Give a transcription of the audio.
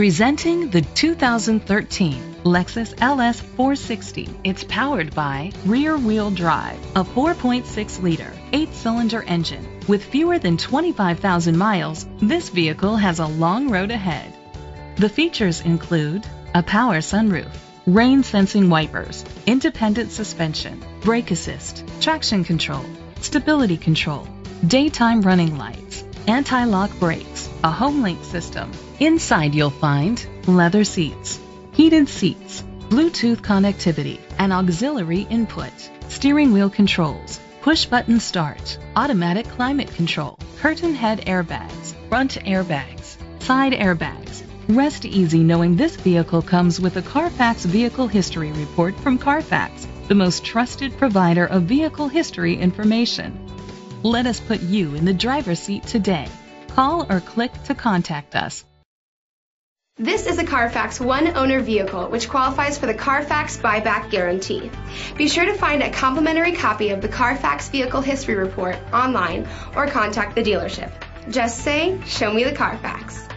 Presenting the 2013 Lexus LS 460. It's powered by rear-wheel drive, a 4.6-liter, 8-cylinder engine. With fewer than 25,000 miles, this vehicle has a long road ahead. The features include a power sunroof, rain-sensing wipers, independent suspension, brake assist, traction control, stability control, daytime running lights, anti-lock brakes, a home link system. Inside you'll find leather seats, heated seats, Bluetooth connectivity, and auxiliary input, steering wheel controls, push-button start, automatic climate control, curtain head airbags, front airbags, side airbags. Rest easy knowing this vehicle comes with a Carfax Vehicle History Report from Carfax, the most trusted provider of vehicle history information. Let us put you in the driver's seat today. Call or click to contact us. This is a Carfax one-owner vehicle which qualifies for the Carfax buyback guarantee. Be sure to find a complimentary copy of the Carfax Vehicle History Report online or contact the dealership. Just say, "Show me the Carfax."